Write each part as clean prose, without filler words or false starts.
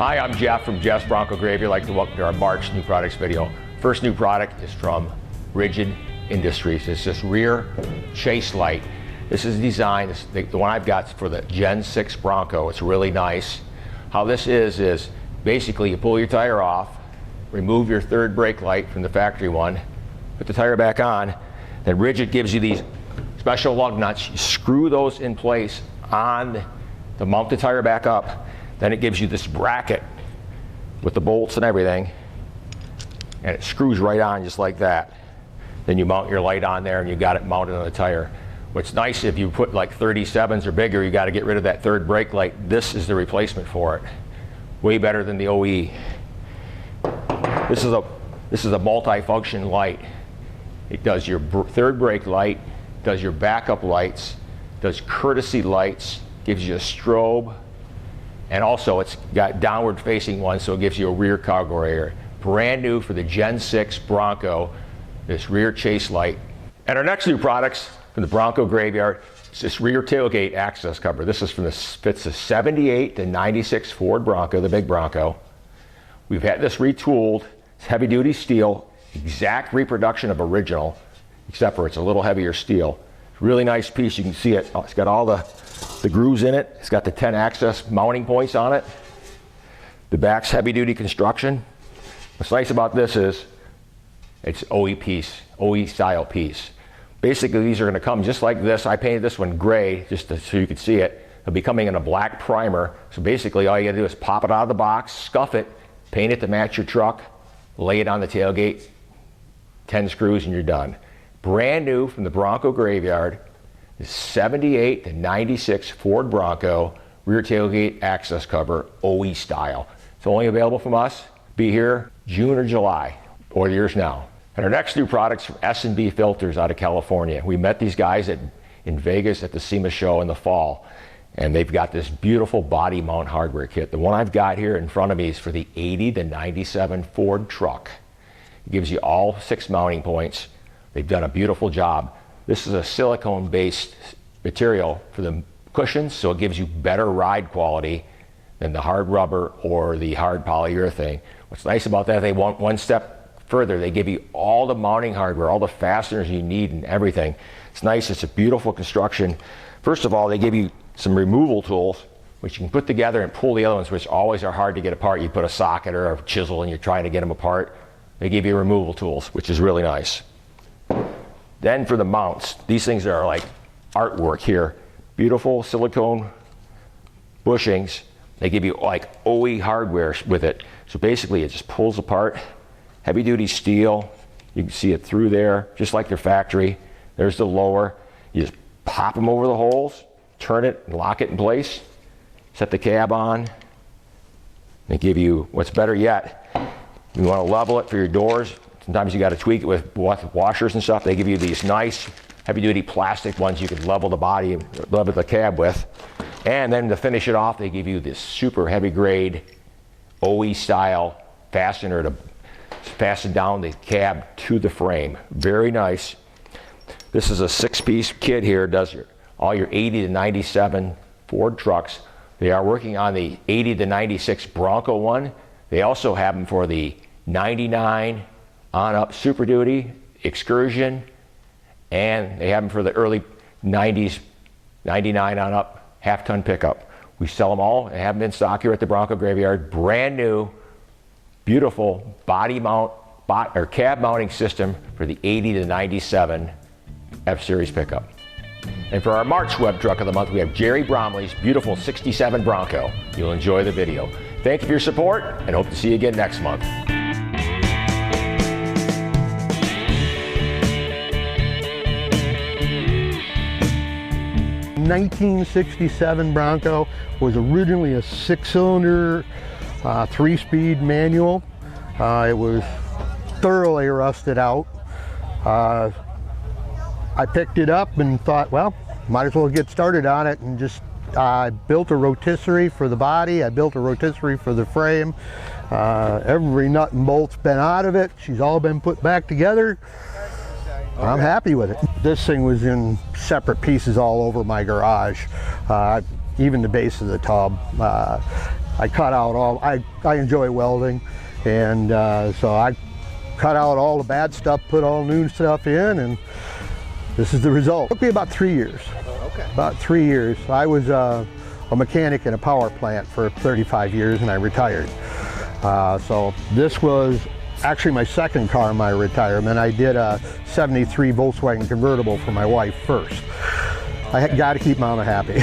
Hi, I'm Jeff from Jeff's Bronco Graveyard. I'd like to welcome to our March new products video. First new product is from Rigid Industries. It's this rear chase light. This is designed, the one I've got for the Gen 6 Bronco. It's really nice. How this is basically you pull your tire off, remove your third brake light from the factory one, put the tire back on, then Rigid gives you these special lug nuts. You screw those in place on to mount the tire back up. Then it gives you this bracket with the bolts and everything, and it screws right on just like that. Then you mount your light on there and you got it mounted on the tire. What's nice, if you put like 37s or bigger, you got to get rid of that third brake light. This is the replacement for it. Way better than the OE. This is a multi-function light. It does your third brake light, does your backup lights, does courtesy lights, gives you a strobe, and also it's got downward facing ones, so it gives you a rear cargo area. Brand new for the Gen 6 Bronco, this rear chase light. And our next new products from the Bronco Graveyard is this rear tailgate access cover. This is from fits the 78 to 96 Ford Bronco, the big Bronco. We've had this retooled. It's heavy duty steel, exact reproduction of original, except for it's a little heavier steel. Really nice piece. You can see it. It's got all the grooves in it. It's got the 10 access mounting points on it. The back's heavy duty construction. What's nice about this is it's OE piece, OE style piece. Basically, these are going to come just like this. I painted this one gray just so you could see it. It'll be coming in a black primer. So basically, all you got to do is pop it out of the box, scuff it, paint it to match your truck, lay it on the tailgate, 10 screws, and you're done. Brand new from the Bronco Graveyard, the 78 to 96 Ford Bronco rear tailgate access cover, OE style. It's only available from us. Be here June or July, or yours now. And our next new product's from S&B Filters out of California. We met these guys in Vegas at the SEMA show in the fall, and they've got this beautiful body mount hardware kit. The one I've got here in front of me is for the 80 to 97 Ford truck. It gives you all 6 mounting points. They've done a beautiful job. This is a silicone-based material for the cushions, so it gives you better ride quality than the hard rubber or the hard polyurethane. What's nice about that, they went one step further. They give you all the mounting hardware, all the fasteners you need and everything. It's nice. It's a beautiful construction. First of all, they give you some removal tools, which you can put together and pull the other ones, which always are hard to get apart. You put a socket or a chisel and you're trying to get them apart. They give you removal tools, which is really nice. Then for the mounts, these things are like artwork here. Beautiful silicone bushings. They give you like OE hardware with it. So basically it just pulls apart. Heavy duty steel. You can see it through there, just like their factory. There's the lower. You just pop them over the holes, turn it and lock it in place. Set the cab on. They give you, what's better yet, you want to level it for your doors. Sometimes you got to tweak it with washers and stuff. They give you these nice heavy-duty plastic ones you can level the body, level the cab with. And then to finish it off, they give you this super heavy-grade OE-style fastener to fasten down the cab to the frame. Very nice. This is a 6-piece kit here. Does all your 80 to 97 Ford trucks. They are working on the 80 to 96 Bronco one. They also have them for the 99 on up Super Duty, Excursion, and they have them for the early 90s, 99 on up half-ton pickup. We sell them all and have them in stock here at the Bronco Graveyard. Brand new, beautiful body mount or cab mounting system for the 80 to 97 F-Series pickup. And for our March Web Truck of the Month, we have Jerry Bromley's beautiful 67 Bronco. You'll enjoy the video. Thank you for your support and hope to see you again next month. 1967 Bronco was originally a 6-cylinder, 3-speed manual. It was thoroughly rusted out. I picked it up and thought, well, might as well get started on it, and just built a rotisserie for the body. I built a rotisserie for the frame. Every nut and bolt's been out of it. She's all been put back together. Okay. I'm happy with it. This thing was in separate pieces all over my garage, even the base of the tub. I cut out all, I enjoy welding, and so I cut out all the bad stuff, put all new stuff in, and this is the result. It took me about 3 years. Okay. About 3 years. I was a mechanic in a power plant for 35 years and I retired. So this was actually my second car in my retirement. I did a 73 Volkswagen convertible for my wife first. I had got to keep Mama happy.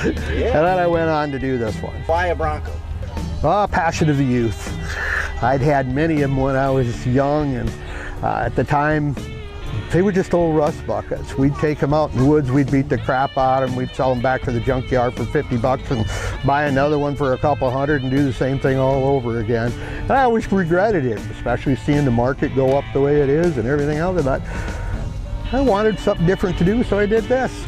And then I went on to do this one. Why a Bronco? Passion of the youth. I'd had many of them when I was young, and at the time, they were just old rust buckets. We'd take them out in the woods, we'd beat the crap out of them, we'd sell them back to the junkyard for 50 bucks and buy another one for a couple hundred and do the same thing all over again. And I always regretted it, especially seeing the market go up the way it is and everything else. But I wanted something different to do, so I did this.